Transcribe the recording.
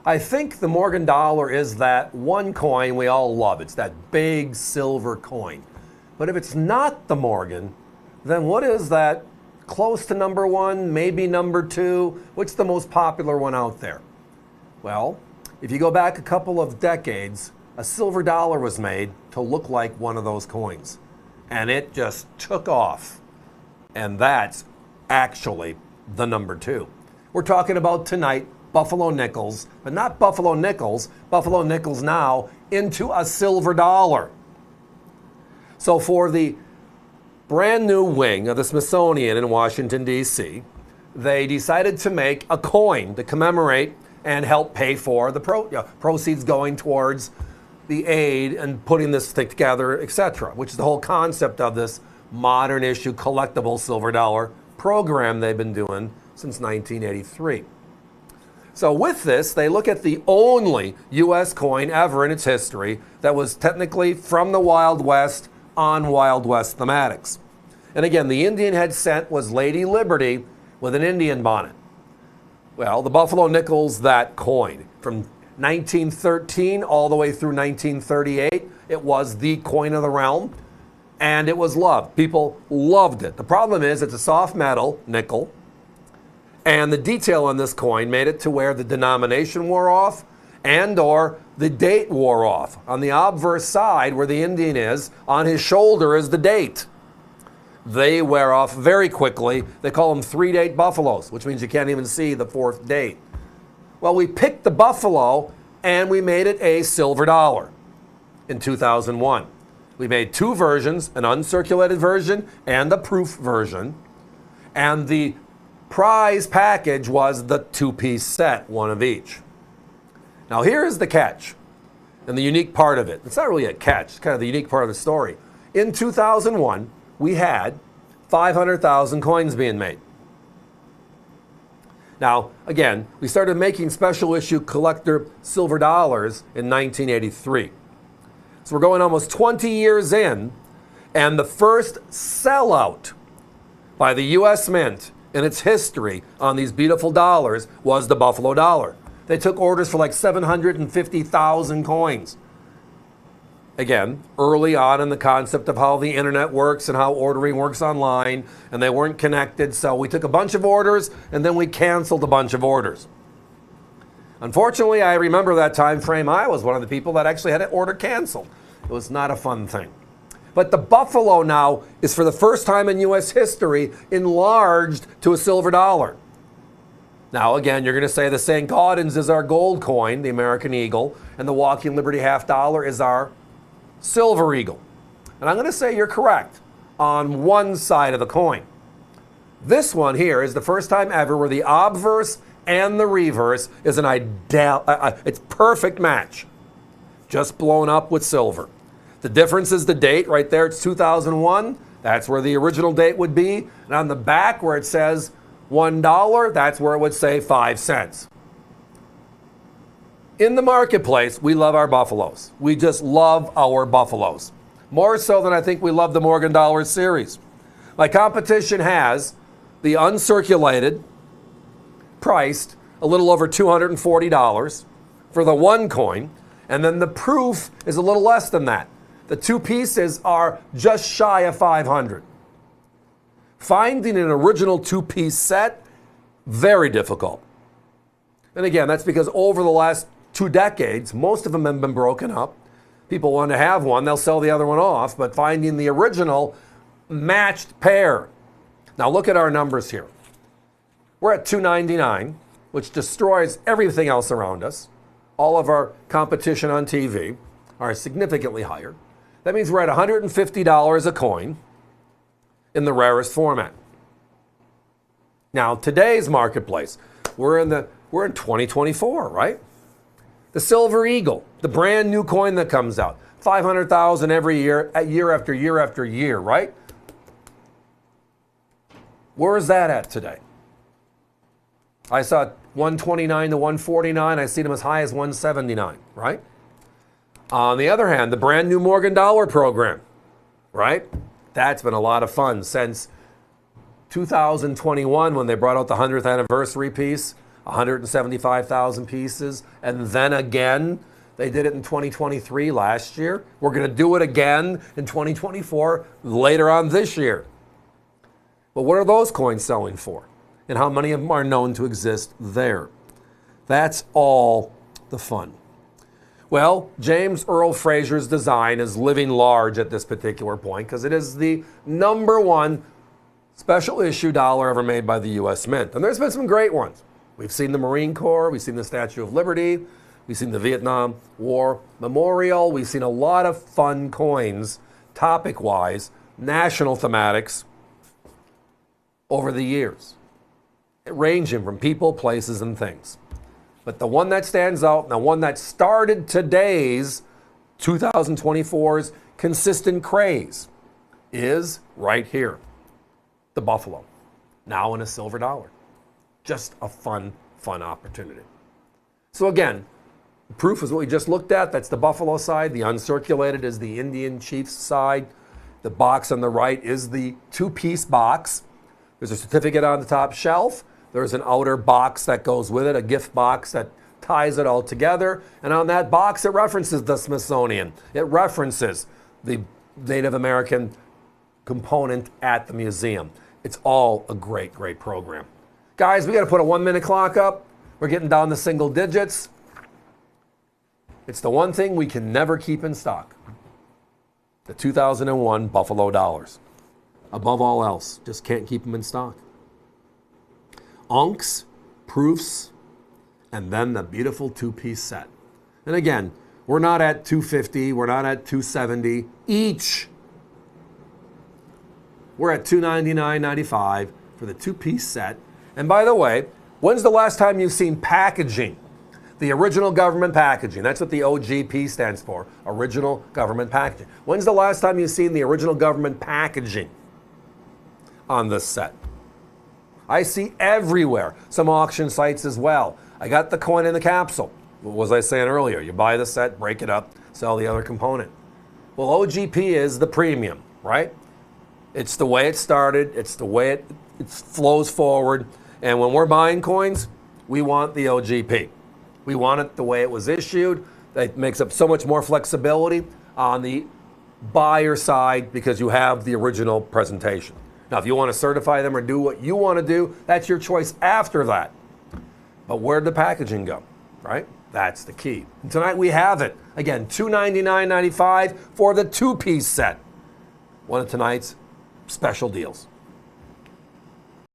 I think the Morgan dollar is that one coin we all love. It's that big silver coin. But if it's not the Morgan, then what is that close to number one, maybe number two? What's the most popular one out there? Well, if you go back a couple of decades, a silver dollar was made to look like one of those coins. And it just took off. And that's actually the number two. We're talking about tonight Buffalo nickels, but not Buffalo nickels now into a silver dollar. So for the brand new wing of the Smithsonian in Washington, D.C., they decided to make a coin to commemorate and help pay for the proceeds going towards the aid and putting this thing together, etc., which is the whole concept of this modern issue collectible silver dollar program they've been doing since 1983. So with this, they look at the only U.S. coin ever in its history that was technically from the Wild West on Wild West thematics. And again, the Indian head sent was Lady Liberty with an Indian bonnet. Well, the Buffalo nickel's that coin. From 1913 all the way through 1938, it was the coin of the realm, and it was loved. People loved it. The problem is it's a soft metal nickel, and the detail on this coin made it to where the denomination wore off and or the date wore off. On the obverse side, where the Indian is, on his shoulder is the date. They wear off very quickly. They call them 3-date buffaloes, which means you can't even see the fourth date. Well, we picked the buffalo and we made it a silver dollar in 2001. We made two versions, an uncirculated version and a proof version. And the prize package was the two-piece set, one of each. Now here's the catch and the unique part of it. It's not really a catch, it's kind of the unique part of the story. In 2001, we had 500,000 coins being made. Now, again, we started making special issue collector silver dollars in 1983. So we're going almost 20 years in, and the first sellout by the U.S. Mint in its history on these beautiful dollars was the Buffalo dollar. They took orders for like 750,000 coins. Again, early on in the concept of how the internet works and how ordering works online, and they weren't connected, so we took a bunch of orders and then we canceled a bunch of orders. Unfortunately, I remember that time frame. I was one of the people that actually had an order canceled. It was not a fun thing. But the Buffalo now is, for the first time in U.S. history, enlarged to a silver dollar. Now, again, you're going to say the St. Gaudens is our gold coin, the American Eagle, and the Walking Liberty half dollar is our silver eagle. And I'm going to say you're correct on one side of the coin. This one here is the first time ever where the obverse and the reverse is an it's perfect match, just blown up with silver. The difference is the date right there. It's 2001. That's where the original date would be. And on the back where it says $1, that's where it would say 5 cents. In the marketplace, we love our buffaloes. We just love our buffaloes. More so than I think we love the Morgan Dollar series. My competition has the uncirculated, priced a little over $240 for the one coin, and then the proof is a little less than that. The two pieces are just shy of $500. Finding an original two-piece set, very difficult. And again, that's because over the last 2 decades, most of them have been broken up. People want to have one, they'll sell the other one off, but finding the original matched pair. Now look at our numbers here. We're at $299, which destroys everything else around us. All of our competition on TV are significantly higher. That means we're at $150 a coin in the rarest format. Now, today's marketplace, we're in 2024, right? The Silver Eagle, the brand new coin that comes out, 500,000 every year, year after year after year, right? Where is that at today? I saw 129 to 149. I see them as high as 179, right? On the other hand, the brand new Morgan Dollar program, right? That's been a lot of fun since 2021 when they brought out the 100th anniversary piece. 175,000 pieces. And then again, they did it in 2023 last year. We're going to do it again in 2024 later on this year. But what are those coins selling for? And how many of them are known to exist there? That's all the fun. Well, James Earl Fraser's design is living large at this particular point because it is the #1 special issue dollar ever made by the U.S. Mint. And there's been some great ones. We've seen the Marine Corps, we've seen the Statue of Liberty, we've seen the Vietnam War Memorial, we've seen a lot of fun coins, topic-wise, national thematics, over the years, ranging from people, places, and things. But the one that stands out, and the one that started today's 2024's consistent craze, is right here, the Buffalo, now in a silver dollar. Just a fun opportunity. So again, the proof is what we just looked at. That's the Buffalo side. The uncirculated is the Indian Chiefs side. The box on the right is the two-piece box. There's a certificate on the top shelf. There's an outer box that goes with it, a gift box that ties it all together. And on that box, it references the Smithsonian. It references the Native American component at the museum. It's all a great program. Guys, we got to put a 1-minute clock up. We're getting down to single digits. It's the one thing we can never keep in stock. The 2001 Buffalo dollars. Above all else, just can't keep them in stock. Unks, proofs, and then the beautiful two-piece set. And again, we're not at $250, we're not at $270 each. We're at $299.95 for the two-piece set. And by the way, when's the last time you've seen packaging? The original government packaging. That's what the OGP stands for, original government packaging. When's the last time you've seen the original government packaging on this set? I see everywhere, some auction sites as well. I got the coin in the capsule. What was I saying earlier? You buy the set, break it up, sell the other component. Well, OGP is the premium, right? It's the way it started. It's the way it flows forward. And when we're buying coins, we want the OGP. We want it the way it was issued. That makes up so much more flexibility on the buyer side because you have the original presentation. Now, if you want to certify them or do what you want to do, that's your choice after that. But where did the packaging go, right? That's the key. And tonight we have it. Again, $299.95 for the two-piece set. One of tonight's special deals.